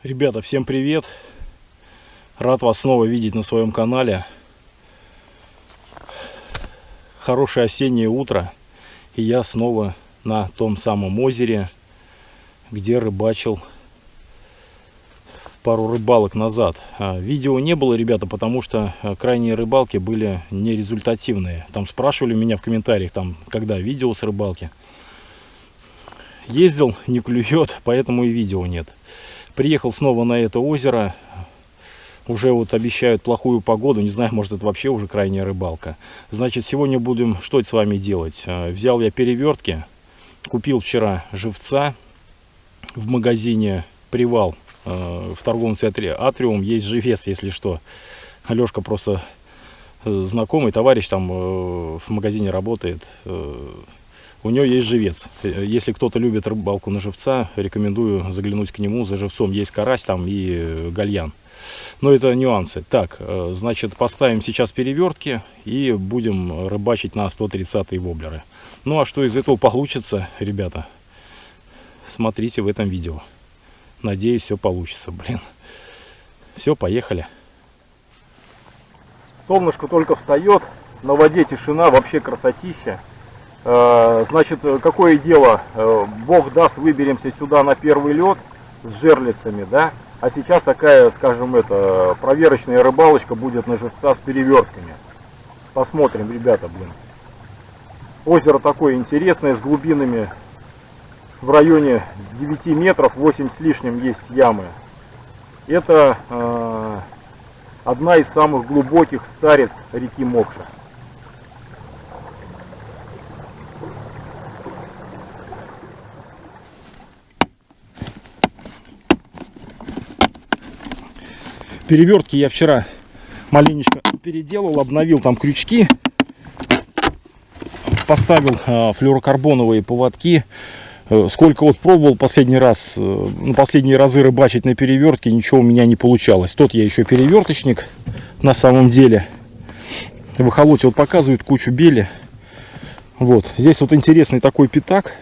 Ребята, всем привет! Рад вас снова видеть на своем канале. Хорошее осеннее утро, и я снова на том самом озере, где рыбачил пару рыбалок назад. Видео не было, ребята, потому что крайние рыбалки были нерезультативные. Там спрашивали меня в комментариях, когда видео с рыбалки. Ездил, не клюет, поэтому и видео нет. Приехал снова на это озеро. Уже вот обещают плохую погоду. Не знаю, может, это вообще уже крайняя рыбалка. Значит, сегодня будем что с вами делать? Взял я перевертки. Купил вчера живца в магазине «Привал». В торговом центре «Атриум» есть живец, если что. Алешка просто знакомый товарищ там в магазине работает. У него есть живец. Если кто-то любит рыбалку на живца, рекомендую заглянуть к нему. За живцом есть карась там и гальян. Но это нюансы. Так, значит, поставим сейчас перевертки и будем рыбачить на 130-е воблеры. Ну а что из этого получится, ребята, смотрите в этом видео. Надеюсь, все получится, блин. Все, поехали. Солнышко только встает, на воде тишина, вообще красотища. Значит, какое дело, Бог даст, выберемся сюда на первый лед с жерлицами, да, а сейчас такая, скажем, проверочная рыбалочка будет на живца с перевертками. Посмотрим, ребята, блин. Озеро такое интересное, с глубинами в районе 9 метров, 8 с лишним есть ямы. Это одна из самых глубоких стариц реки Мокша. Перевертки я вчера маленечко переделал, обновил там крючки, поставил флюорокарбоновые поводки. Сколько вот пробовал последние разы рыбачить на перевертке, ничего у меня не получалось. Тот я еще переверточник на самом деле. В эхолоте вот показывают кучу бели. Вот здесь вот интересный такой пятак.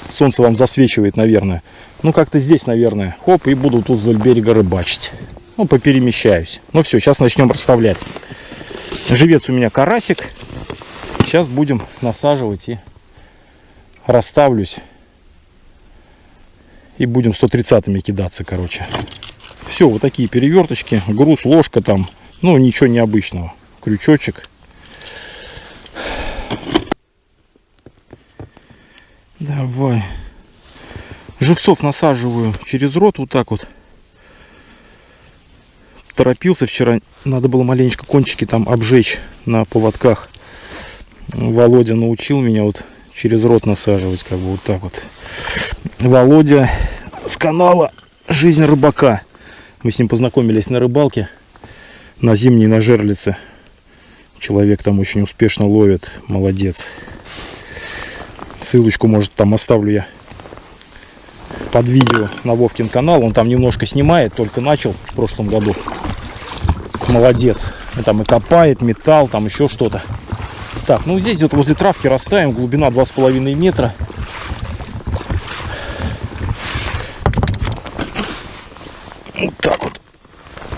Солнце вам засвечивает, наверное. Ну как-то здесь, наверное. Хоп, и буду тут вдоль берега рыбачить. Ну, поперемещаюсь. Ну все, сейчас начнем расставлять. Живец у меня карасик. Сейчас будем насаживать и расставлюсь. И будем 130-ми кидаться, короче. Все, вот такие переверточки. Груз, ложка там. Ну, ничего необычного. Крючочек. Давай. Живцов насаживаю через рот вот так вот. Торопился вчера, надо было маленечко кончики там обжечь на поводках. Володя научил меня вот через рот насаживать, как бы вот так вот. Володя с канала «Жизнь рыбака». Мы с ним познакомились на рыбалке, на зимней, на жерлице. Человек там очень успешно ловит, молодец. Ссылочку, может, там оставлю я под видео на Вовкин канал. Он там немножко снимает, только начал в прошлом году. Молодец. Там и копает, металл, там еще что-то. Так, ну здесь где-то возле травки расставим. Глубина 2,5 метра. Вот так вот.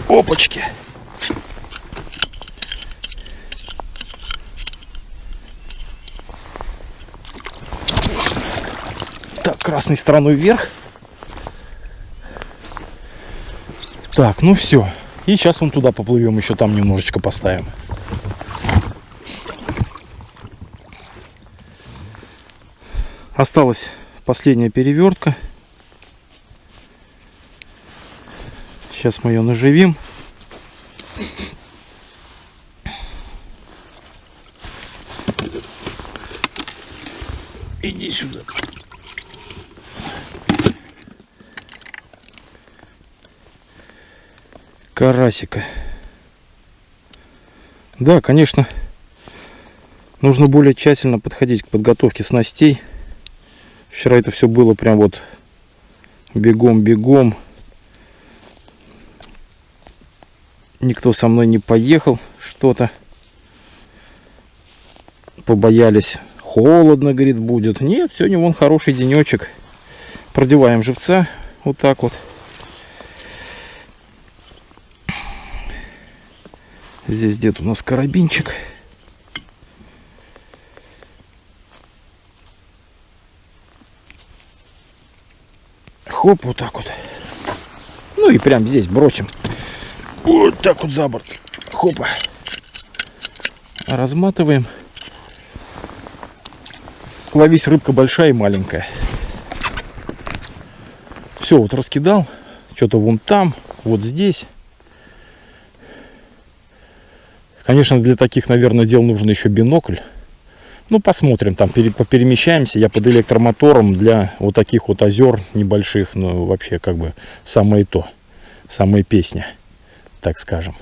Опачки. Так, красной стороной вверх. Так, ну все. И сейчас вон туда поплывем, еще там немножечко поставим. Осталась последняя перевертка. Сейчас мы ее наживим. Иди сюда. Карасика. Да, конечно, нужно более тщательно подходить к подготовке снастей. Вчера это все было прям вот бегом-бегом. Никто со мной не поехал, что-то. Побоялись, холодно, говорит, будет. Нет, сегодня вон хороший денечек. Продеваем живца вот так вот. Здесь где-то у нас карабинчик. Хоп, вот так вот. Ну и прям здесь бросим. Вот так вот за борт. Хопа. Разматываем. Ловись, рыбка большая и маленькая. Все, вот раскидал. Что-то вон там, вот здесь. Конечно, для таких, наверное, дел нужен еще бинокль. Ну, посмотрим, там поперемещаемся. Я под электромотором для вот таких вот озер небольших, ну, вообще, как бы, самое то. Самая песня, так скажем.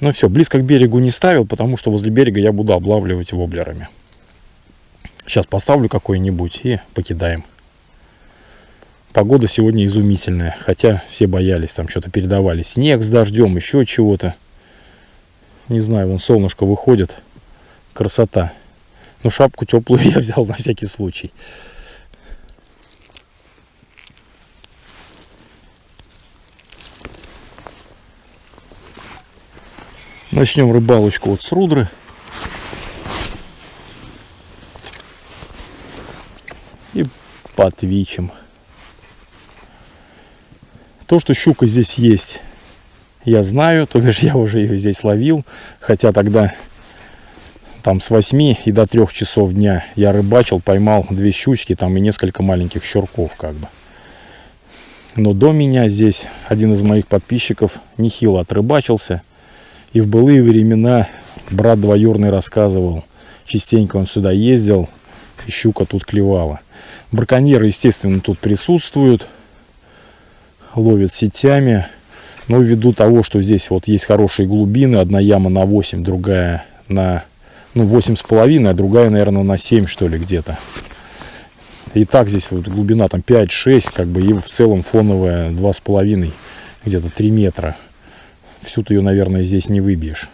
Ну, все, близко к берегу не ставил, потому что возле берега я буду облавливать воблерами. Сейчас поставлю какой-нибудь и покидаем. Погода сегодня изумительная, хотя все боялись, там что-то передавали. Снег с дождем, еще чего-то. Не знаю, вон солнышко выходит. Красота. Но шапку теплую я взял на всякий случай. Начнем рыбалочку вот с рудры. И потвичим. То, что щука здесь есть, я знаю. То бишь я уже ее здесь ловил. Хотя тогда там с 8 и до 3 часов дня я рыбачил, поймал 2 щучки там и несколько маленьких щурков как бы. Но до меня здесь один из моих подписчиков нехило отрыбачился. И в былые времена брат двоюродный рассказывал, частенько он сюда ездил, и щука тут клевала. Браконьеры, естественно, тут присутствуют, ловят сетями. Но ввиду того, что здесь вот есть хорошие глубины, одна яма на 8, другая на 8,5, а другая, наверное, на 7, что ли, где-то. И так здесь вот глубина там 5-6, как бы, и в целом фоновая 2,5, где-то 3 метра. Всю ты ее, наверное, здесь не выбьешь.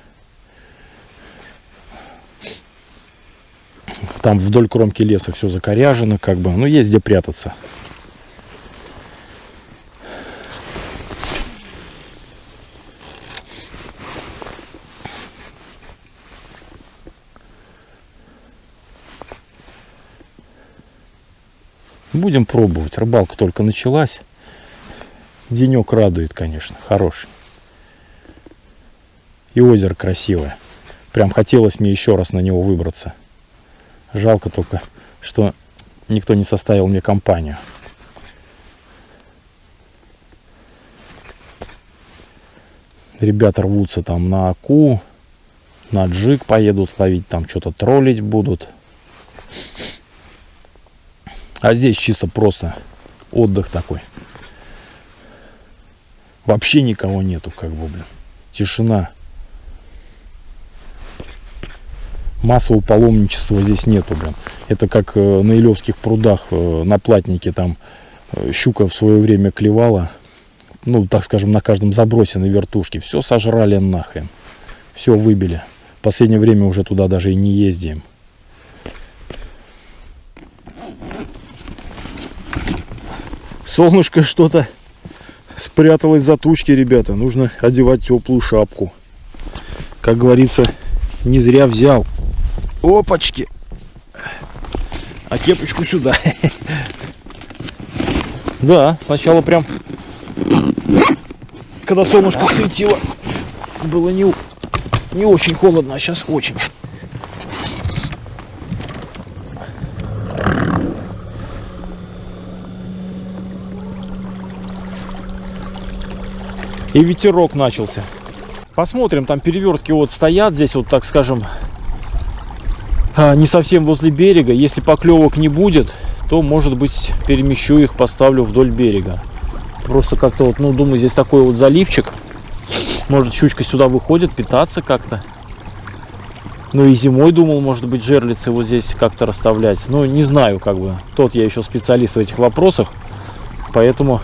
Там вдоль кромки леса все закоряжено, как бы. Ну, есть где прятаться. Будем пробовать. Рыбалка только началась. Денек радует, конечно, хороший. И озеро красивое. Прям хотелось мне еще раз на него выбраться. Жалко только, что никто не составил мне компанию. Ребята рвутся там на аку, на джиг поедут ловить, там что-то троллить будут. А здесь чисто просто отдых такой. Вообще никого нету, как бы, блин. Тишина. Массового паломничества здесь нету, блин. Это как на Илевских прудах, на Платнике, там щука в свое время клевала. Ну, так скажем, на каждом забросе на вертушке. Все сожрали нахрен. Все выбили. В последнее время уже туда даже и не ездим. Солнышко что-то спряталось за тучки, ребята. Нужно одевать теплую шапку. Как говорится, не зря взял. Опачки. А кепочку сюда. Да, сначала прям, когда солнышко светило, было не очень холодно, а сейчас очень. И ветерок начался. Посмотрим, там перевертки вот стоят здесь, вот так скажем, не совсем возле берега. Если поклевок не будет, то, может быть, перемещу их, поставлю вдоль берега. Просто как-то вот, ну, думаю, здесь такой вот заливчик. Может, щучка сюда выходит питаться как-то. Ну и зимой думал, может быть, жерлицы вот здесь как-то расставлять. Ну, не знаю, как бы. Тот я еще специалист в этих вопросах. Поэтому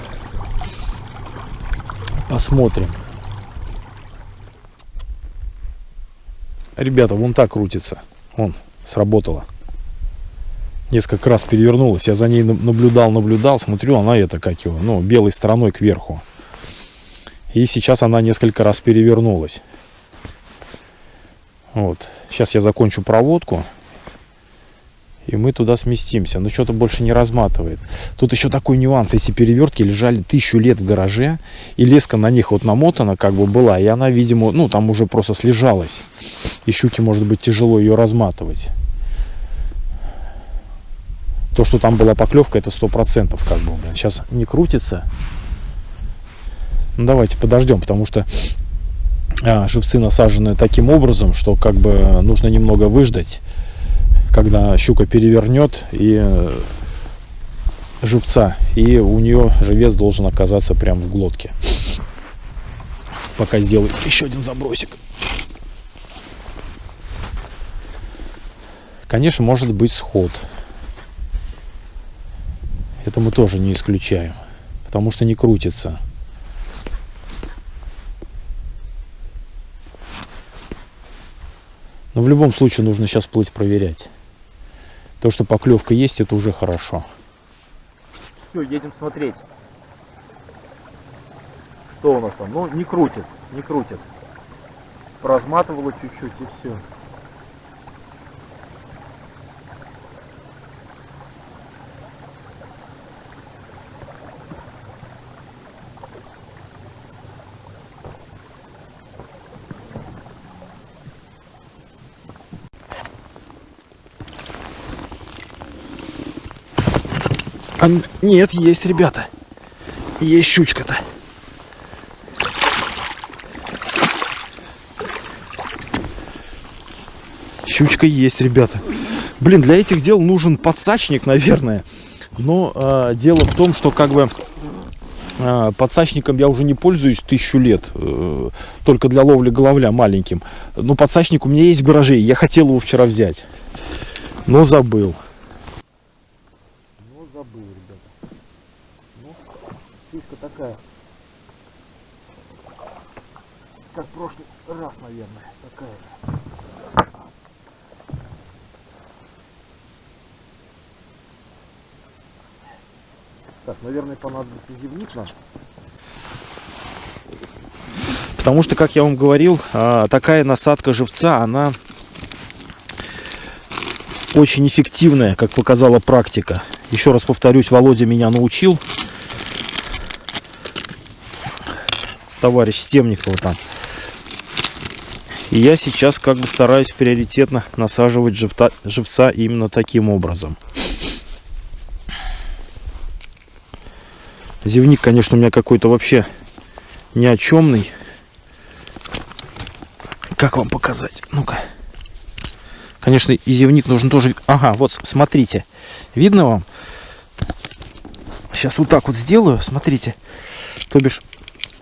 посмотрим. Ребята, вон так крутится. Вон, сработало. Несколько раз перевернулась. Я за ней наблюдал. Смотрю, она это, как его, ну, белой стороной кверху. И сейчас она несколько раз перевернулась. Вот. Сейчас я закончу проводку. И мы туда сместимся. Но что-то больше не разматывает. Тут еще такой нюанс. Эти перевертки лежали 1000 лет в гараже. И леска на них вот намотана как бы была. И она, видимо, ну там уже просто слежалась. И щуке может быть тяжело ее разматывать. То, что там была поклевка, это 100% как бы. Сейчас не крутится. Ну, давайте подождем, потому что живцы насажены таким образом, что как бы нужно немного выждать, когда щука перевернет и живца, и у нее живец должен оказаться прям в глотке. Пока сделаю еще один забросик. Конечно, может быть сход. Это мы тоже не исключаем, потому что не крутится. Но в любом случае нужно сейчас плыть проверять. То, что поклевка есть, это уже хорошо. Все, едем смотреть. Что у нас там? Ну, не крутит, не крутит. Поразматывало чуть-чуть и все. Нет, есть, ребята. Есть щучка-то. Щучка есть, ребята. Блин, для этих дел нужен подсачник, наверное. Но дело в том, что как бы подсачником я уже не пользуюсь 1000 лет. Только для ловли головля маленьким. Но подсачник у меня есть в гараже. Я хотел его вчера взять. Но забыл. Ребята. Ну, фишка такая. Как в прошлый раз, наверное. Такая же. Так, наверное, понадобится зевник нам. Потому что, как я вам говорил, такая насадка живца, она очень эффективная, как показала практика. Еще раз повторюсь, Володя меня научил. Товарищ Стемникова там. И я сейчас как бы стараюсь приоритетно насаживать живца именно таким образом. Зевник, конечно, у меня какой-то вообще ни о чемный. Как вам показать? Ну-ка. Конечно, и зевник нужен тоже. Ага, вот, смотрите. Видно вам? Сейчас вот так вот сделаю. Смотрите. То бишь,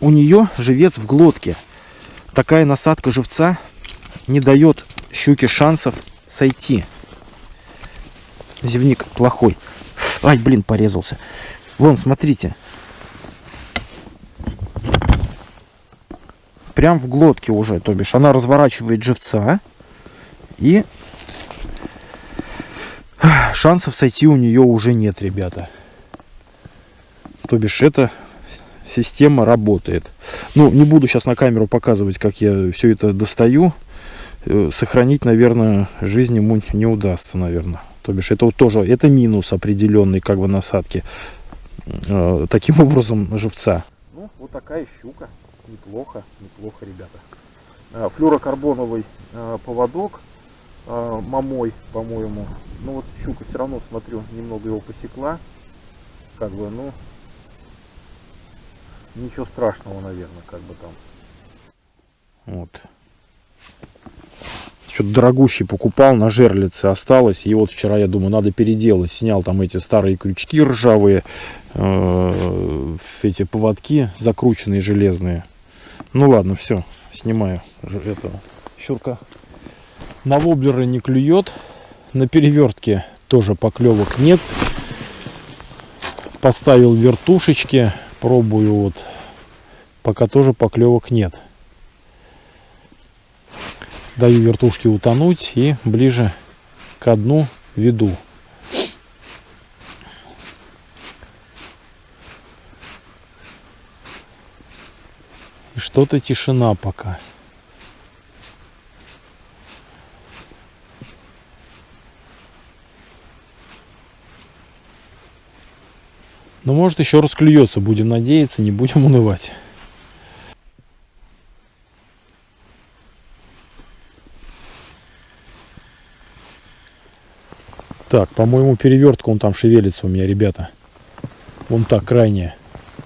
у нее живец в глотке. Такая насадка живца не дает щуке шансов сойти. Зевник плохой. Ай, блин, порезался. Вон, смотрите. Прям в глотке уже. То бишь, она разворачивает живца. И шансов сойти у нее уже нет, ребята. То бишь, эта система работает. Ну, не буду сейчас на камеру показывать, как я все это достаю. Сохранить, наверное, жизнь ему не удастся, наверное. То бишь, это вот тоже, это минус определенный, как бы, насадки. Таким образом, живца. Ну, вот такая щука. Неплохо, неплохо, ребята. Флюрокарбоновый поводок. Мамой, по-моему. Ну вот щука все равно, смотрю, немного его посекла. Как бы, ну, ничего страшного, наверное, как бы там. Вот. Что-то дорогущий покупал, на жерлице осталось. И вот вчера, я думаю, надо переделать. Снял там эти старые крючки ржавые, эти поводки закрученные железные. Ну ладно, все, снимаю этого щурка. На воблеры не клюет, на перевертке тоже поклевок нет. Поставил вертушечки, пробую, вот, пока тоже поклевок нет. Даю вертушке утонуть и ближе к дну веду. И что-то тишина пока. Но может еще раз клюется, будем надеяться, не будем унывать. Так, по-моему, перевертка он там шевелится у меня, ребята. Вон так, крайняя.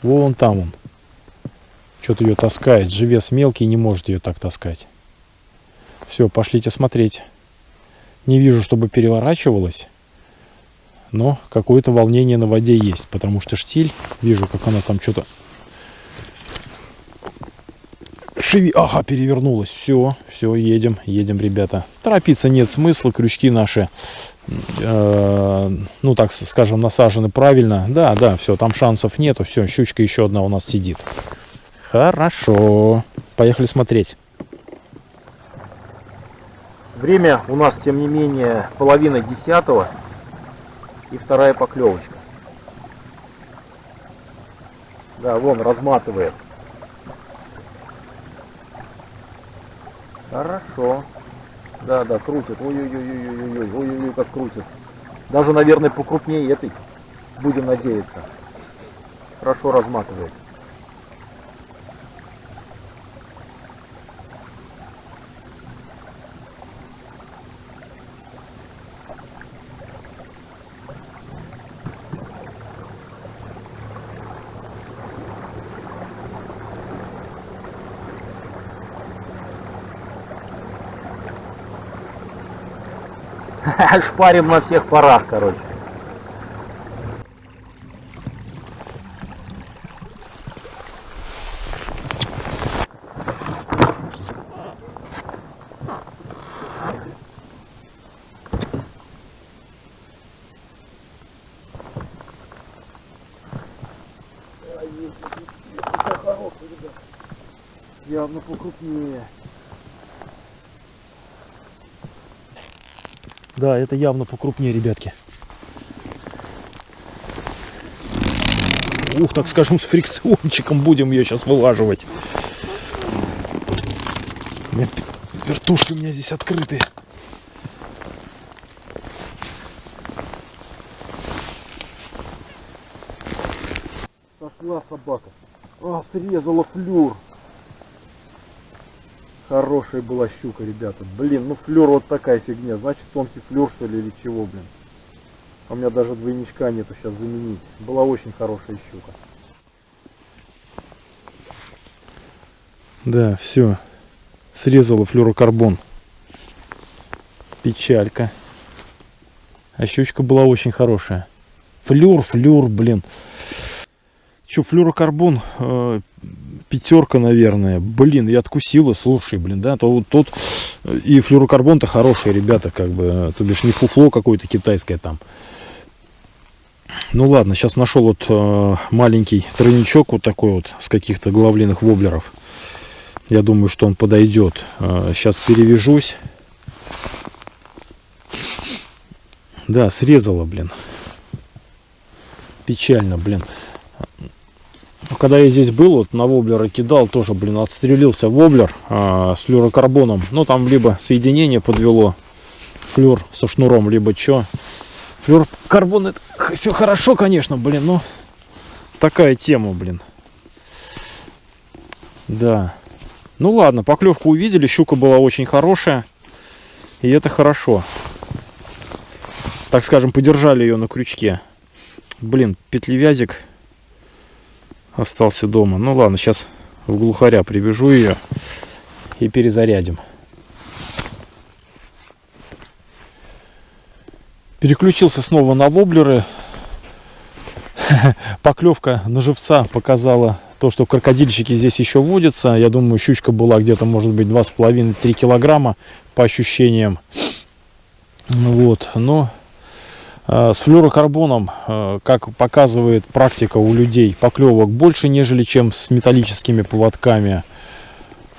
Вон там он. Что-то ее таскает. Живец мелкий, не может ее так таскать. Все, пошлите смотреть. Не вижу, чтобы переворачивалась. Но какое-то волнение на воде есть. Потому что штиль, вижу, как она там что-то... Ага, перевернулась. Все, едем, ребята. Торопиться нет смысла. Крючки наши, ну так скажем, насажены правильно. Да, все, там шансов нету. Все, щучка еще одна у нас сидит. Хорошо. Поехали смотреть. Время у нас, тем не менее, 9:30 и вторая поклевочка. Да, вон, разматывает. Хорошо. Да, крутит. Ой-ой-ой, как крутит. Даже, наверное, покрупнее этой. Будем надеяться. Хорошо разматывает. Шпарим на всех парах, короче. Явно покрупнее. Да, это явно покрупнее, ребятки. Ух, так скажем, с фрикциончиком будем ее сейчас вылаживать. Вертушки у меня здесь открыты. Сошла собака. Срезала флюр. Хорошая была щука, ребята. Блин, ну флюр вот такая фигня. Значит, тонкий флюр, что ли, или чего, блин. У меня даже двойничка нету сейчас заменить. Была очень хорошая щука. Да, все. Срезала флюрокарбон. Печалька. А щучка была очень хорошая. Флюр, блин. Че, флюрокарбон... 5, наверное. Блин, я откусила, слушай, блин, да, то вот тут и флюрокарбон-то хороший, ребята, как бы, то бишь не фуфло какое-то китайское там. Ну ладно, сейчас нашел вот маленький тройничок вот такой вот с каких-то головленных воблеров. Я думаю, что он подойдет. Сейчас перевяжусь. Да, срезала, блин. Печально, блин. Когда я здесь был, вот на воблера кидал, тоже, блин, отстрелился воблер с флюрокарбоном. Ну, там либо соединение подвело, флюр со шнуром, либо что. Флюрокарбон, это все хорошо, конечно, блин, но такая тема, блин. Да. Ну, ладно, поклевку увидели, щука была очень хорошая. И это хорошо. Так скажем, подержали ее на крючке. Блин, петлевязик остался дома. Ну ладно, сейчас в глухаря привяжу ее и перезарядим. Переключился снова на воблеры. Поклевка на живца показала то, что крокодильчики здесь еще водятся. Я думаю, щучка была где-то, может быть, 2,5-3 килограмма по ощущениям. Вот, но с флюрокарбоном, как показывает практика у людей, поклевок больше, нежели чем с металлическими поводками.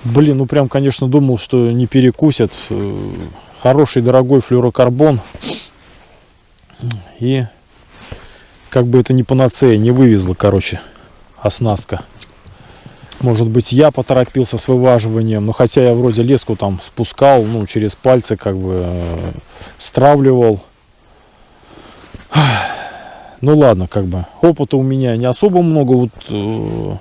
Блин, ну прям, конечно, думал, что не перекусят. Хороший, дорогой флюрокарбон. И как бы это не панацея, не вывезла, короче, оснастка. Может быть, я поторопился с вываживанием, но хотя я вроде леску там спускал, ну, через пальцы как бы стравливал. Ну ладно, как бы опыта у меня не особо много вот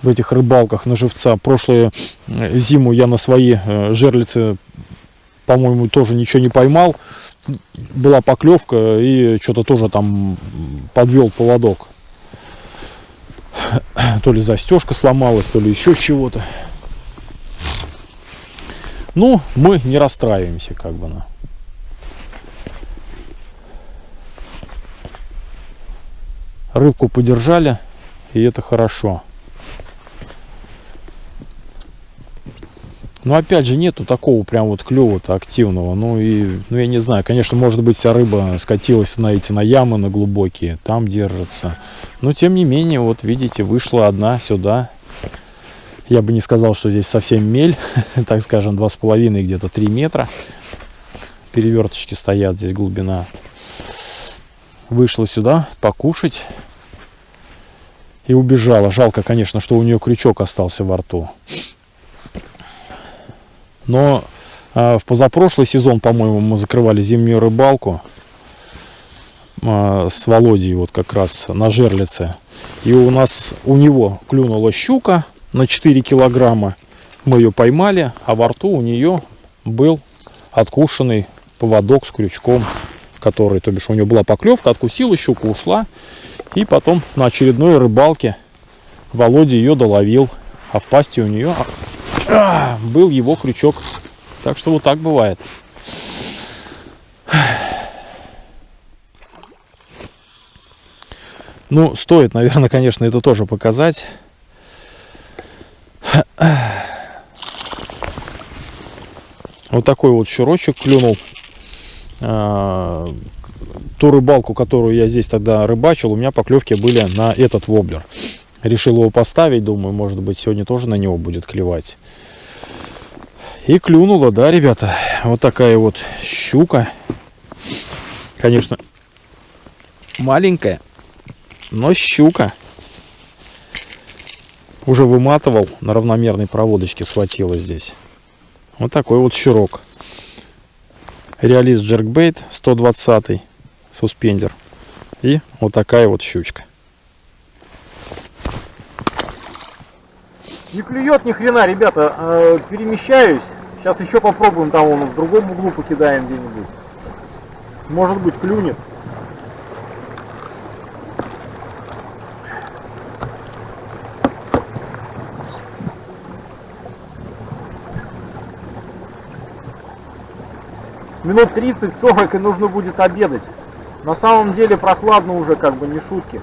в этих рыбалках на живца. Прошлую зиму я на свои жерлицы, по-моему, тоже ничего не поймал. Была поклевка и что-то тоже там подвел поводок. То ли застежка сломалась, то ли еще чего-то. Ну, мы не расстраиваемся, как бы. Рыбку подержали, и это хорошо. Но опять же нету такого прям вот клёва-то активного. Ну я не знаю, конечно, может быть, вся рыба скатилась на ямы, на глубокие, там держится. Но тем не менее, вот видите, вышла одна сюда. Я бы не сказал, что здесь совсем мель, так скажем, 2,5, где-то 3 метра. Переверточки стоят, здесь глубина. Вышла сюда покушать и убежала. Жалко, конечно, что у нее крючок остался во рту. Но в позапрошлый сезон, по-моему, мы закрывали зимнюю рыбалку с Володей вот как раз на жерлице. И у него клюнула щука на 4 килограмма. Мы ее поймали, а во рту у нее был откушенный поводок с крючком, который, то бишь, у нее была поклевка, откусила щуку, ушла. И потом на очередной рыбалке Володя ее доловил, а в пасти у нее был его крючок. Так что вот так бывает. Ну, стоит, наверное, конечно, это тоже показать. Вот такой вот щурочек клюнул. Ту рыбалку, которую я здесь тогда рыбачил, у меня поклевки были на этот воблер. Решил его поставить, думаю, может быть, сегодня тоже на него будет клевать. И клюнула, да, ребята, вот такая вот щука. Конечно, маленькая, но щука. Уже выматывал, на равномерной проводочке схватила здесь. Вот такой вот щурок. Реалист Jerkbait 120 суспендер. И вот такая вот щучка. Не клюет ни хрена, ребята. Перемещаюсь. Сейчас еще попробуем, там вон в другом углу покидаем где-нибудь. Может быть, клюнет. Минут 30-40 и нужно будет обедать. На самом деле прохладно уже, как бы, не шутки.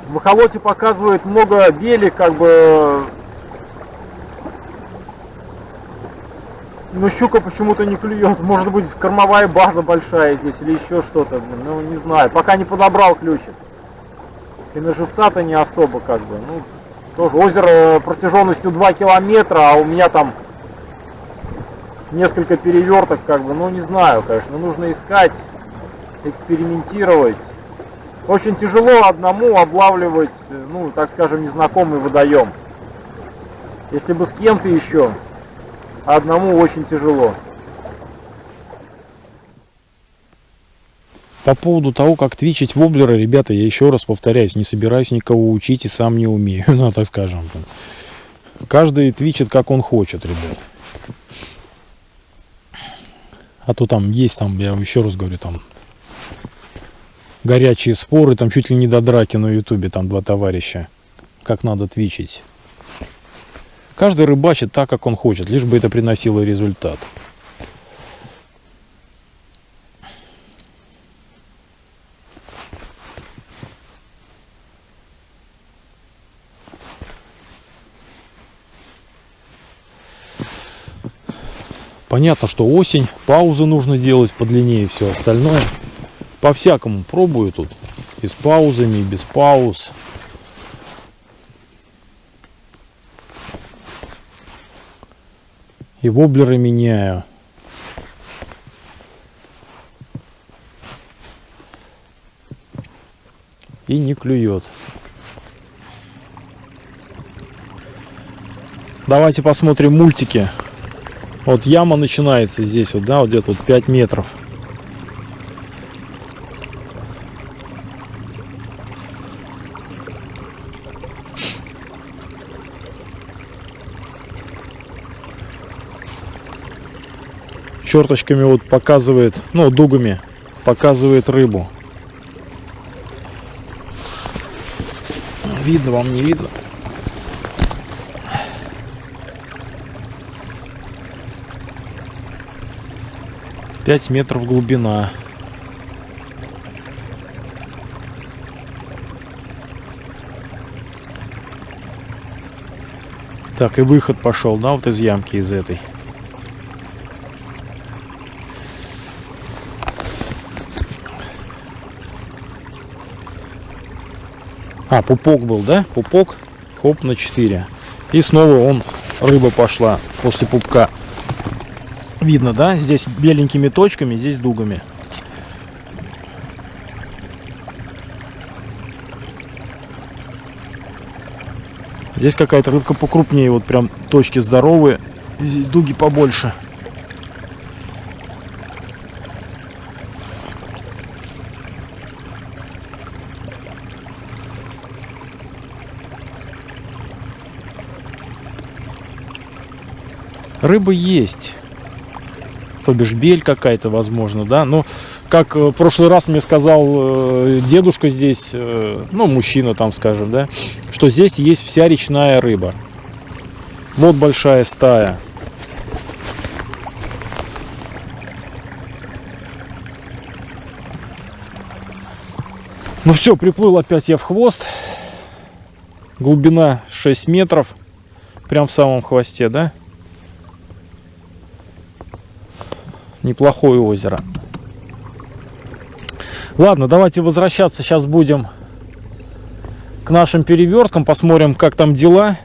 В эхолоте показывает много белек, как бы. Но щука почему-то не клюет. Может быть, кормовая база большая здесь или еще что-то. Ну, не знаю. Пока не подобрал ключик. И на живца-то не особо, как бы. Ну, тоже озеро протяженностью 2 километра, а у меня там несколько переверток, как бы. Ну, не знаю, конечно. Нужно искать, экспериментировать. Очень тяжело одному облавливать, ну, так скажем, незнакомый водоем. Если бы с кем-то еще, одному очень тяжело. По поводу того, как твичить воблеры, ребята, я еще раз повторяюсь, не собираюсь никого учить и сам не умею, ну, так скажем. Каждый твичит, как он хочет, ребят. А то там есть, там, я еще раз говорю, там горячие споры, там чуть ли не до драки на ютубе, там 2 товарища, как надо твичить. Каждый рыбачит так, как он хочет, лишь бы это приносило результат. Понятно, что осень, паузы нужно делать подлиннее, все остальное. По-всякому пробую тут. И с паузами, и без пауз. И воблеры меняю. И не клюет. Давайте посмотрим мультики. Вот яма начинается здесь, вот, да, вот где-то вот 5 метров. черточками вот показывает, ну, дугами показывает рыбу. Видно вам, не видно? Пять метров глубина. Так, и выход пошел, да, вот из ямки, из этой. А, пупок был, да? Пупок, хоп, на 4. И снова рыба пошла после пупка. Видно, да? Здесь беленькими точками, здесь дугами. Здесь какая-то рыбка покрупнее, вот прям точки здоровые. Здесь дуги побольше. Рыба есть. То бишь бель какая-то, возможно, да. Но как в прошлый раз мне сказал дедушка здесь, ну, мужчина там, скажем, да, что здесь есть вся речная рыба. Вот большая стая. Ну все, приплыл опять я в хвост. Глубина 6 метров. Прям в самом хвосте, да? Неплохое озеро. Ладно, давайте возвращаться. Сейчас будем к нашим переверткам. Посмотрим, как там дела.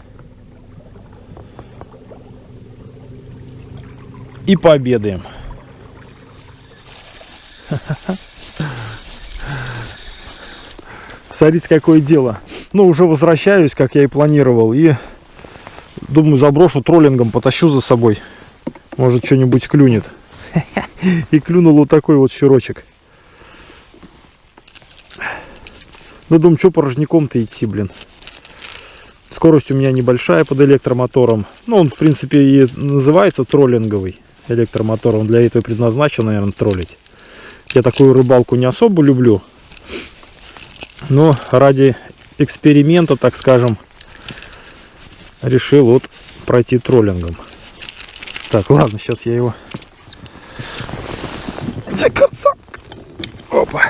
И пообедаем. Смотрите, какое дело. Ну, уже возвращаюсь, как я и планировал. И думаю, заброшу троллингом, потащу за собой. Может, что-нибудь клюнет. И клюнул вот такой вот щурочек. Ну, думаю, что порожняком-то идти, блин. Скорость у меня небольшая под электромотором. Ну, он, в принципе, и называется троллинговый электромотор. Он для этого предназначен, наверное, троллить. Я такую рыбалку не особо люблю. Но ради эксперимента, так скажем, решил вот пройти троллингом. Так, ладно, сейчас я его закорцал. Опа.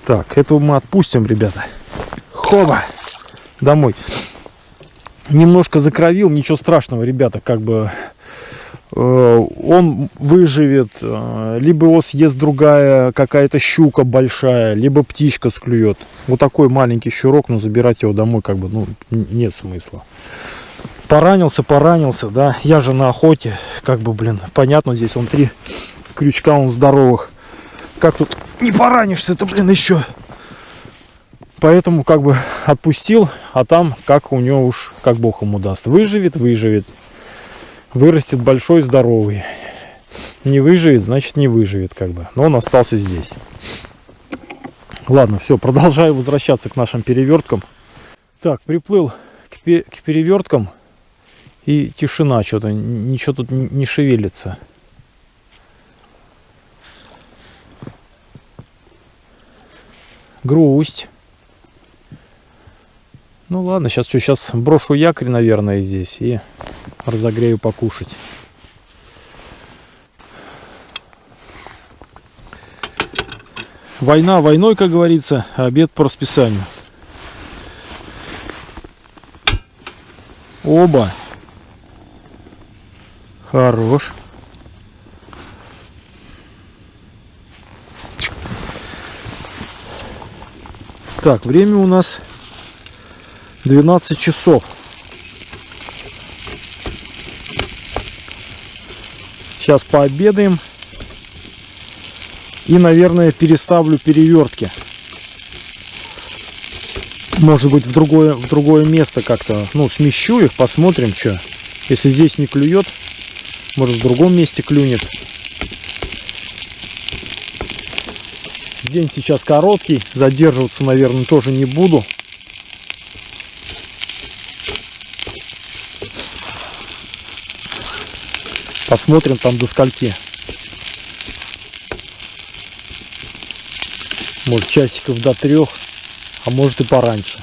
Так, этого мы отпустим, ребята. Хоба! Домой. Немножко закровил, ничего страшного, ребята, как бы он выживет, либо его съест другая какая-то щука большая, либо птичка склюет. Вот такой маленький щурок, но забирать его домой как бы, ну, нет смысла. Поранился, да, я же на охоте, как бы, блин, понятно, здесь он 3 крючка, он здоровых. Как тут не поранишься-то, блин, еще. Поэтому как бы отпустил, а там как у него уж, как Бог ему даст. Выживет. Вырастет большой, здоровый. Не выживет, значит не выживет, как бы. Но он остался здесь. Ладно, все, продолжаю возвращаться к нашим переверткам. Так, приплыл к переверткам. И тишина, что-то, ничего тут не шевелится. Грусть. Ну ладно, сейчас брошу якорь, наверное, здесь и разогрею покушать. Война войной, как говорится, а обед по расписанию. Оба. Хорош. Так, время у нас 12 часов. Сейчас пообедаем И, наверное, переставлю перевертки. Может быть, в другое место как-то, ну, смещу их, посмотрим, что. Если здесь не клюет, может, в другом месте клюнет. День сейчас короткий, задерживаться, наверное, тоже не буду. Посмотрим там до скольки. Может, часиков до 3, а может и пораньше.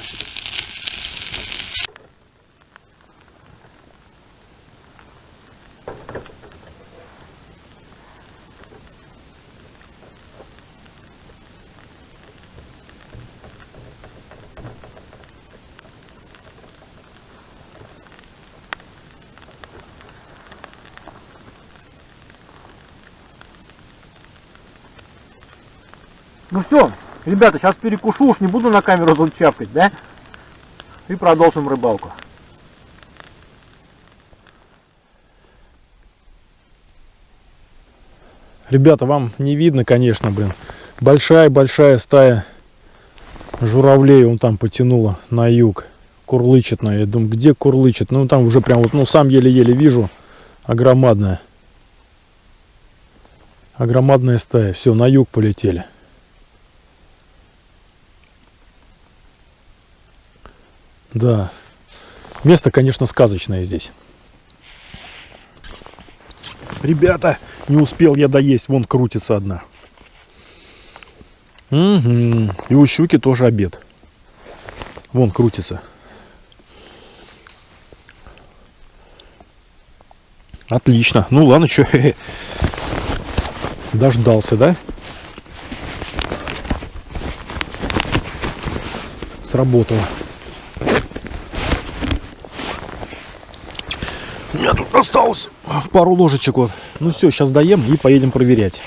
Ну все, ребята, сейчас перекушу, уж не буду на камеру тут чапкать, да? И продолжим рыбалку. Ребята, вам не видно, конечно, блин. Большая-большая стая журавлей он там потянула на юг. Курлычет, я думаю, где курлычет? Ну там уже прям вот, ну сам еле-еле вижу. Огромадная. Огромадная стая. Все, на юг полетели. Да. Место, конечно, сказочное здесь. Ребята, не успел я доесть. Вон крутится одна. Угу. И у щуки тоже обед. Вон крутится. Отлично. Ну ладно, что. Дождался, да? Сработало. У меня тут осталось пару ложечек вот. Ну все, сейчас доем и поедем проверять.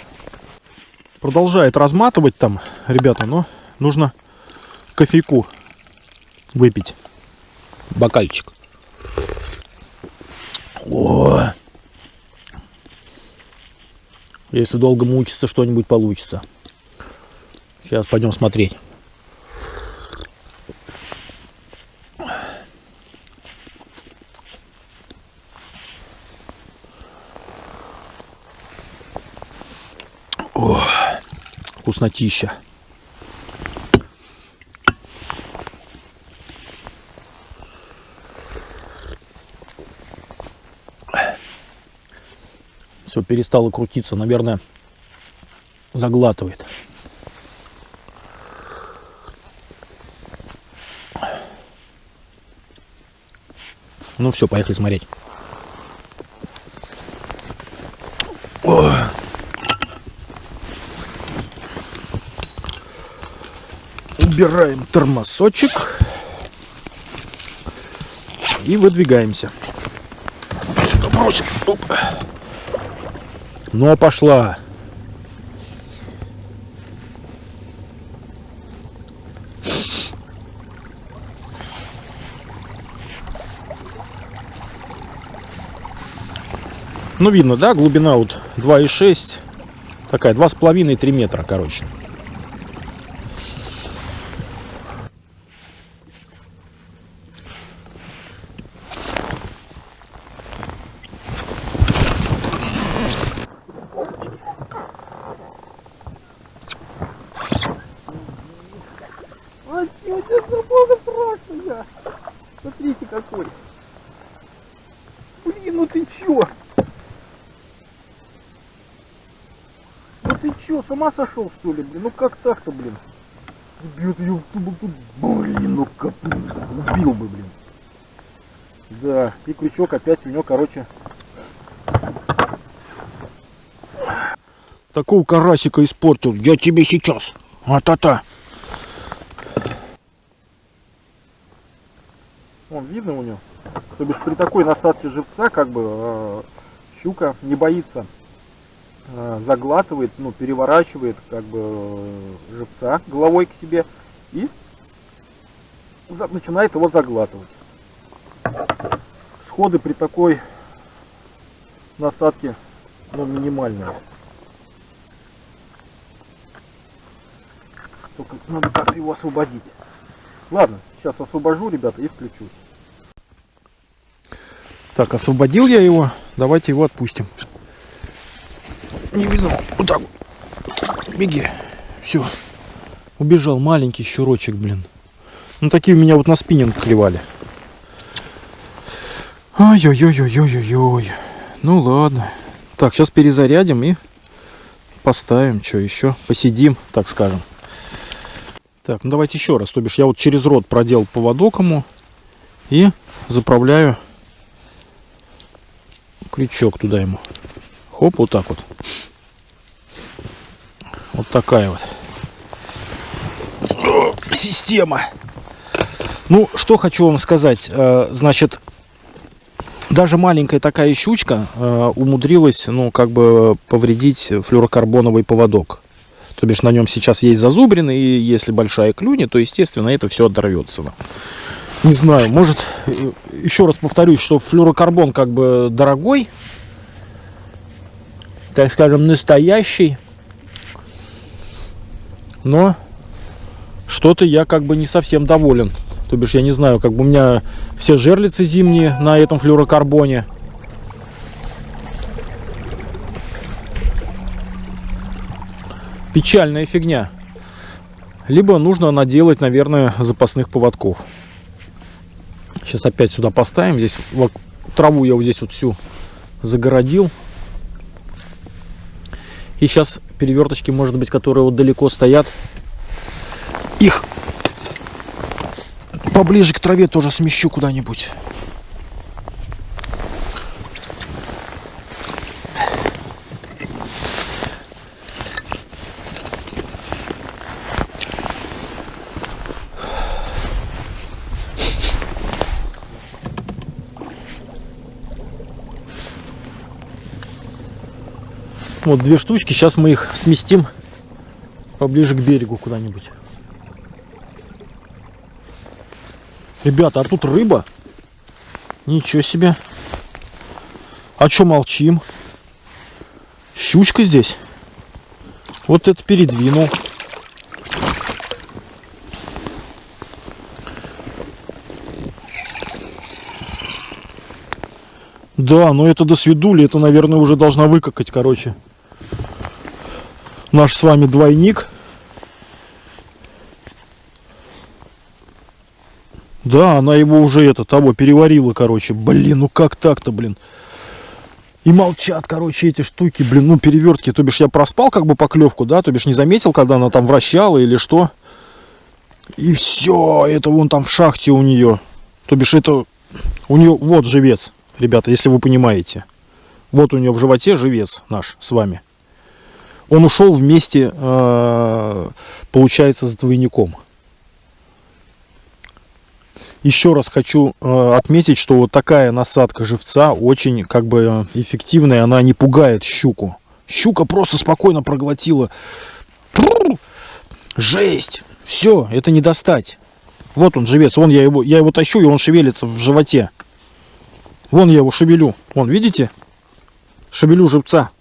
Продолжает разматывать там, ребята, но нужно кофейку выпить. Бокальчик. О! Если долго мучиться, что-нибудь получится. Сейчас пойдем смотреть. О, вкуснотища. Все перестало крутиться, наверное, заглатывает. Ну все, поехали смотреть. О. Убираем тормозочек и выдвигаемся. Сюда бросим. Оп. Ну, пошла. Ну, видно, да, глубина вот 2,6. Такая, 2,5-3 метра, короче. А чё, это бога страшная? Смотрите какой. Блин, ну ты чё? Ну ты чё, с ума сошел что ли, блин? Ну как так-то, блин? Бьет ее в тубу тут. Блин, ну как убил бы, блин. Да, и крючок опять у него, короче. Такого карасика испортил. Я тебе сейчас. А-та-та. Вон, видно у него? То бишь при такой насадке живца, как бы, щука не боится. Заглатывает, ну, переворачивает, как бы, живца головой к себе и начинает его заглатывать. Сходы при такой насадке, ну, минимальные. Только надо как-то его освободить. Ладно, сейчас освобожу, ребята, и включусь. Так, освободил я его. Давайте его отпустим. Не видно. Вот так вот. Беги. Все. Убежал маленький щурочек, блин. Ну, такие у меня вот на спиннинг клевали. Ой-ой-ой-ой-ой-ой-ой. Ну, ладно. Так, сейчас перезарядим и поставим. Что еще? Посидим, так скажем. Так, ну давайте еще раз. То бишь я вот через рот продел поводок ему и заправляю крючок туда ему. Хоп, вот так вот. Вот такая вот система. Ну, что хочу вам сказать. Значит, даже маленькая такая щучка умудрилась, ну, как бы повредить флюорокарбоновый поводок. То бишь на нем сейчас есть зазубрины, и если большая клюнет, то, естественно, это все оторвется. Не знаю, может, еще раз повторюсь, что флюорокарбон как бы дорогой, так скажем, настоящий, но что-то я как бы не совсем доволен. То бишь, я не знаю, как бы у меня все жерлицы зимние на этом флюорокарбоне. Печальная фигня. Либо нужно наделать, наверное, запасных поводков. Сейчас опять сюда поставим. Здесь вот, траву я вот здесь вот всю загородил. И сейчас переверточки, может быть, которые вот далеко стоят, их поближе к траве тоже смещу куда-нибудь. Вот две штучки, сейчас мы их сместим поближе к берегу куда-нибудь. Ребята, а тут рыба? Ничего себе. А чё молчим? Щучка здесь. Вот это передвинул. Да, но это до свидули, это, наверное, уже должна выкакать, короче. Наш с вами двойник. Да, она его уже того переварила, короче. Блин, ну как так-то, блин. И молчат, короче, эти штуки, блин, ну перевертки. То бишь я проспал как бы поклевку, да, то бишь не заметил, когда она там вращала или что. И все, это вон там в шахте у нее. То бишь это у нее вот живец, ребята, если вы понимаете. Вот у нее в животе живец наш с вами. Он ушел вместе, получается, с двойником. Еще раз хочу отметить, что вот такая насадка живца очень как бы эффективная, она не пугает щуку. Щука просто спокойно проглотила. Жесть! Все, это не достать. Вот он живец, вон я его тащу, и он шевелится в животе. Вон я его шевелю. Вон, видите? Шевелю живца.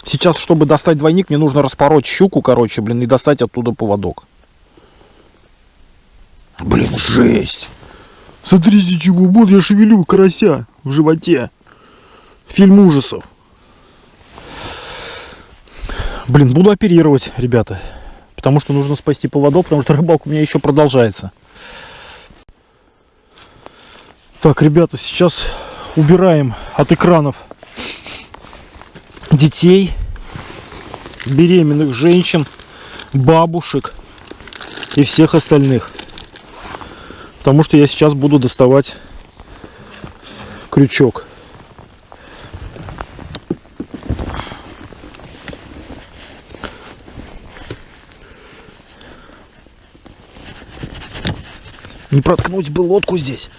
Сейчас, чтобы достать двойник, мне нужно распороть щуку, короче, блин, и достать оттуда поводок. Блин, жесть. Смотрите, чего. Вот я шевелю карася в животе. Фильм ужасов. Блин, буду оперировать, ребята. Потому что нужно спасти поводок, потому что рыбалка у меня еще продолжается. Так, ребята, сейчас убираем от экранов детей, беременных женщин, бабушек и всех остальных. Потому что я сейчас буду доставать крючок. Не проткнуть бы лодку здесь.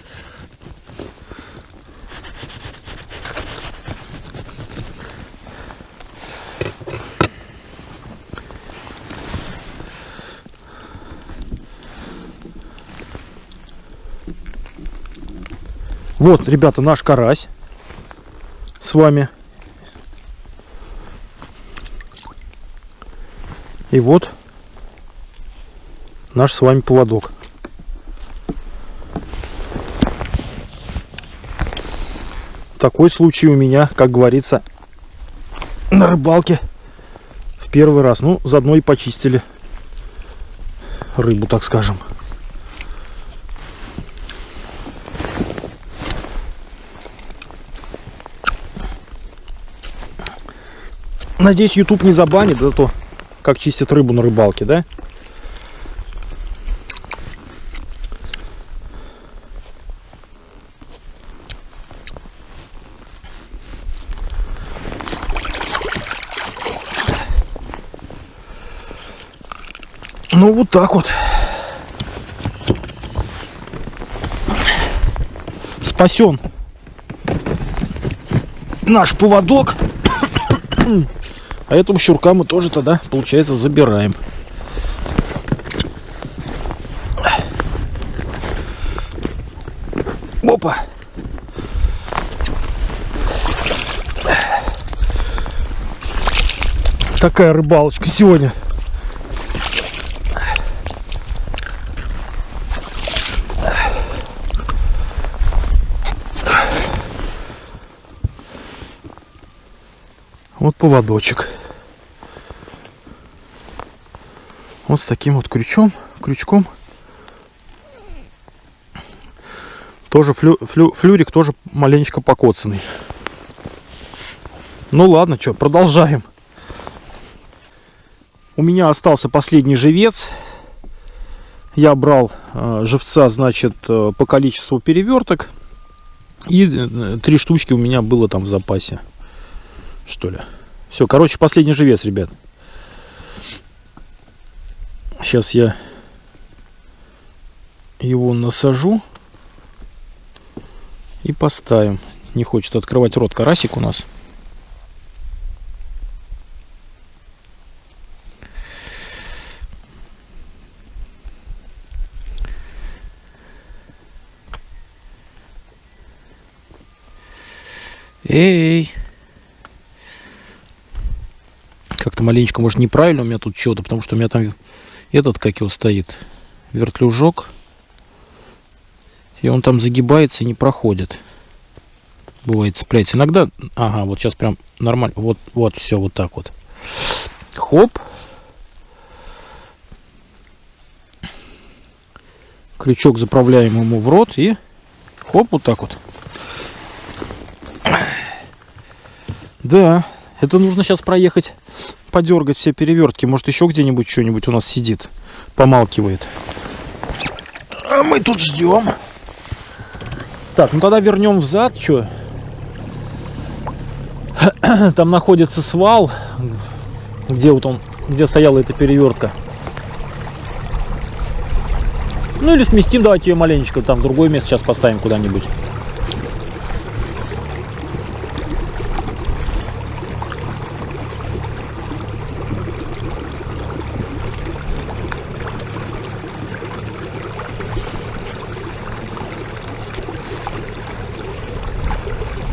Вот, ребята, наш карась с вами. И вот наш с вами поводок. Такой случай у меня, как говорится, на рыбалке в первый раз. Ну, заодно и почистили рыбу, так скажем. Надеюсь, YouTube не забанит за то, как чистят рыбу на рыбалке, да? Ну, вот так вот. Спасен наш поводок. А этого щурка мы тоже тогда, получается, забираем. Опа! Такая рыбалочка сегодня. Вот поводочек. Вот с таким вот крючком. Тоже флюрик тоже маленечко покоцанный. Ну ладно, что, продолжаем. У меня остался последний живец. Я брал живца, значит, по количеству переверток. И 3 штучки у меня было там в запасе. Что ли. Все, короче, последний живец, ребят. Сейчас я его насажу и поставим. Не хочет открывать рот карасик у нас. Эй! Как-то маленечко, может, неправильно у меня тут что-то, потому что у меня там этот, как его стоит, вертлюжок. И он там загибается и не проходит. Бывает, цепляется. Иногда, ага, вот сейчас прям нормально. Вот, все, вот так вот. Хоп. Крючок заправляем ему в рот и хоп, вот так вот. Да. Это нужно сейчас проехать, подергать все перевертки. Может, еще где-нибудь что-нибудь у нас сидит, помалкивает. А мы тут ждем. Так, ну тогда вернем взад. Что? Там находится свал, где вот он, где стояла эта перевертка. Ну или сместим, давайте ее маленечко там в другое место сейчас поставим куда-нибудь.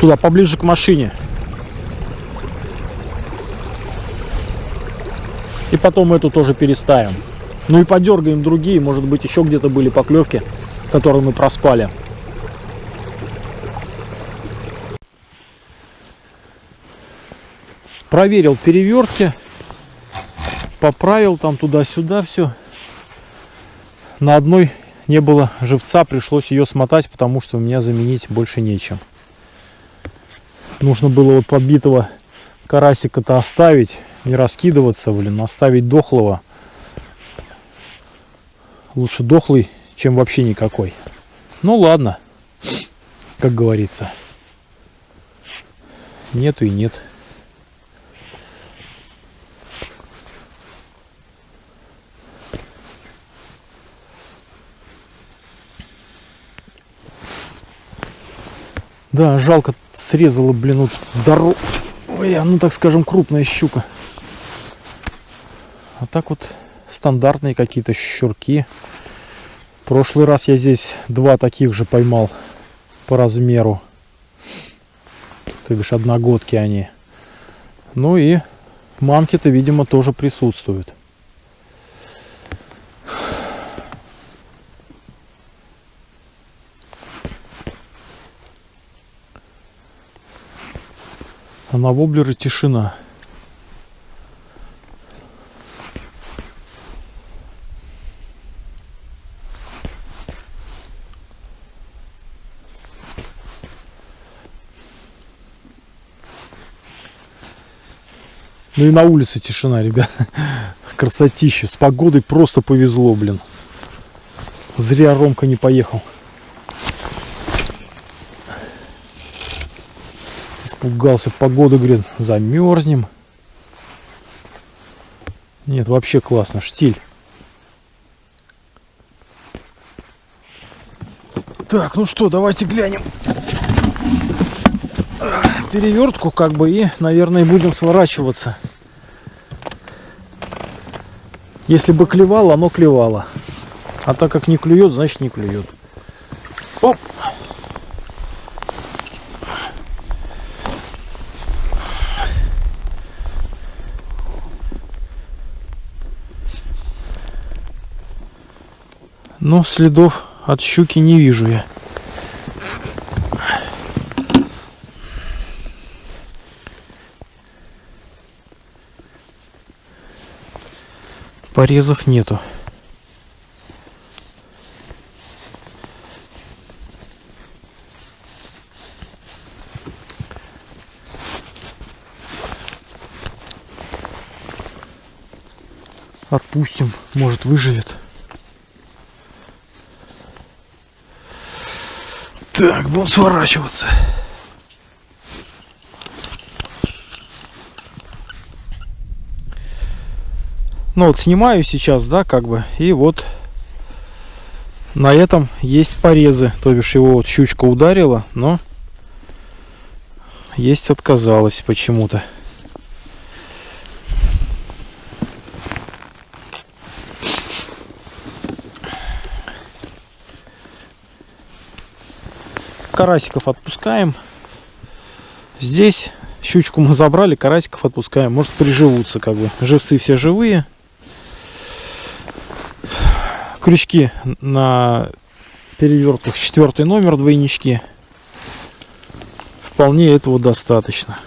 Туда, поближе к машине. И потом эту тоже переставим. Ну и подергаем другие. Может быть, еще где-то были поклевки, которые мы проспали. Проверил перевертки. Поправил там туда-сюда все. На одной не было живца. Пришлось ее смотать, потому что у меня заменить больше нечем. Нужно было вот подбитого карасика-то оставить, не раскидываться, блин, оставить дохлого. Лучше дохлый, чем вообще никакой. Ну ладно, как говорится. Нету и нет. Да, жалко, срезала, блин, вот здоровая, ну так скажем, крупная щука. А так вот стандартные какие-то щурки. В прошлый раз я здесь 2 таких же поймал по размеру. То бишь одногодки они. Ну и мамки-то, видимо, тоже присутствуют. А на воблере тишина. Ну и на улице тишина, ребят. Красотища. С погодой просто повезло, блин. Зря Ромка не поехал. Испугался. Погода, говорит, замерзнем. Нет, вообще классно. Штиль. Так, ну что, давайте глянем перевертку, как бы, и, наверное, будем сворачиваться. Если бы клевало, оно клевало. А так как не клюет, значит не клюет. Оп! Но следов от щуки не вижу я. Порезов нету. Отпустим, может, выживет. Так, будем сворачиваться. Ну вот снимаю сейчас, да, как бы, и вот на этом есть порезы. То бишь его вот щучка ударила, но есть отказалась почему-то. Карасиков отпускаем. Здесь щучку мы забрали, карасиков отпускаем. Может, приживутся, как бы. Живцы все живые. Крючки на перевертках 4 номер, двойнички. Вполне этого достаточно.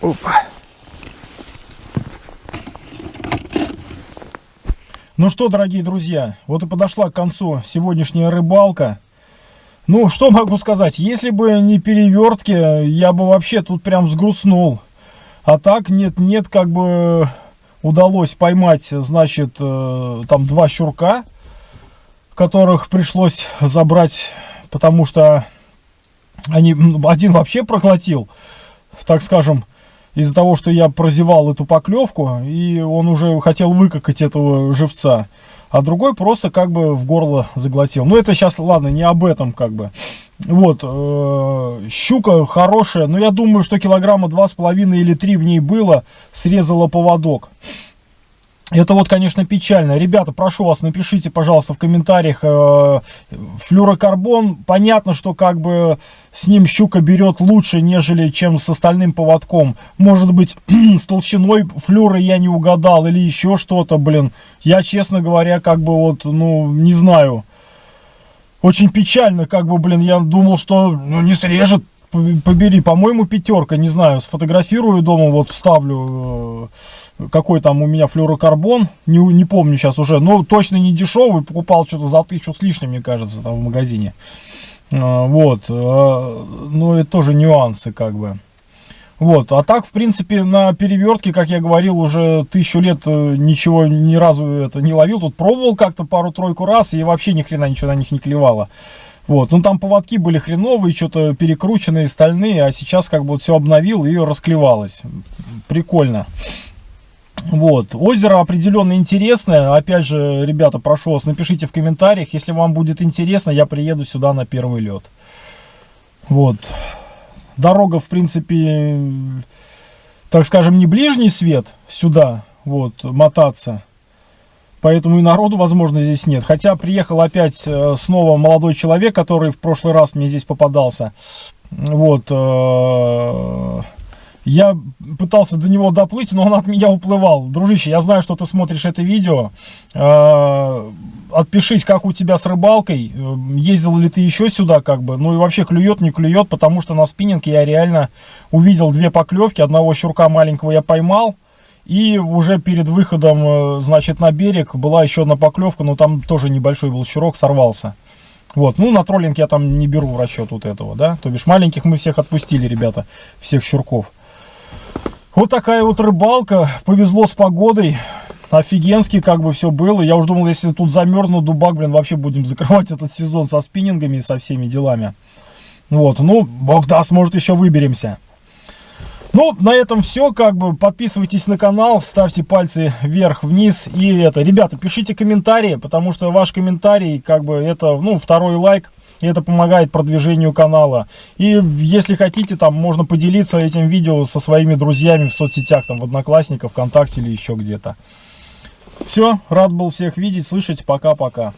Опа. Ну что, дорогие друзья, вот и подошла к концу сегодняшняя рыбалка. Ну, что могу сказать, если бы не перевертки, я бы вообще тут прям взгрустнул. А так, нет, как бы удалось поймать, значит, там 2 щурка, которых пришлось забрать, потому что один вообще проглотил, так скажем, из-за того, что я прозевал эту поклевку, и он уже хотел выкакать этого живца. А другой просто как бы в горло заглотил. Но это сейчас, ладно, не об этом как бы. Вот, щука хорошая, но я думаю, что килограмма 2,5 или 3 в ней было, срезала поводок. Это вот, конечно, печально. Ребята, прошу вас, напишите, пожалуйста, в комментариях флюрокарбон. Понятно, что как бы с ним щука берет лучше, нежели чем с остальным поводком. Может быть, с толщиной флюра я не угадал или еще что-то, блин. Я, честно говоря, как бы вот, ну, не знаю. Очень печально, как бы, блин, я думал, что ну, не срежет. Побери, по-моему, 5, не знаю, сфотографирую дома, вот вставлю, какой там у меня флюрокарбон, не помню сейчас уже, но точно не дешевый, покупал что-то за 1000 с лишним, мне кажется, там в магазине. Вот, но это тоже нюансы, как бы. Вот, а так, в принципе, на перевертке, как я говорил, уже 1000 лет ничего ни разу это не ловил, тут пробовал как-то пару-тройку раз, и вообще ни хрена ничего на них не клевало. Вот, ну там поводки были хреновые, что-то перекрученные, стальные, а сейчас как бы вот все обновил и расклевалось. Прикольно. Вот, озеро определенно интересное. Опять же, ребята, прошу вас, напишите в комментариях, если вам будет интересно, я приеду сюда на первый лед. Вот. Дорога, в принципе, так скажем, не ближний свет сюда, вот, мотаться. Поэтому и народу, возможно, здесь нет. Хотя приехал опять снова молодой человек, который в прошлый раз мне здесь попадался. Вот. Я пытался до него доплыть, но он от меня уплывал. Дружище, я знаю, что ты смотришь это видео. Отпишись, как у тебя с рыбалкой. Ездил ли ты еще сюда, как бы. Ну и вообще клюет, не клюет, потому что на спиннинге я реально увидел 2 поклевки. Одного щурка маленького я поймал. И уже перед выходом, значит, на берег была еще одна поклевка, но там тоже небольшой был щурок, сорвался. Вот, ну на троллинг я там не беру в расчет вот этого, да. То бишь маленьких мы всех отпустили, ребята, всех щурков. Вот такая вот рыбалка, повезло с погодой, офигенски как бы все было. Я уже думал, если тут замерзну, дубак, блин, вообще будем закрывать этот сезон со спиннингами и со всеми делами. Вот, ну, бог даст, может еще выберемся. Ну, на этом все, как бы, подписывайтесь на канал, ставьте пальцы вверх, вниз, и это, ребята, пишите комментарии, потому что ваш комментарий, как бы, это, ну, 2-й лайк, и это помогает продвижению канала. И если хотите, там, можно поделиться этим видео со своими друзьями в соцсетях, там, в Одноклассниках, ВКонтакте или еще где-то. Все, рад был всех видеть, слышать, пока-пока.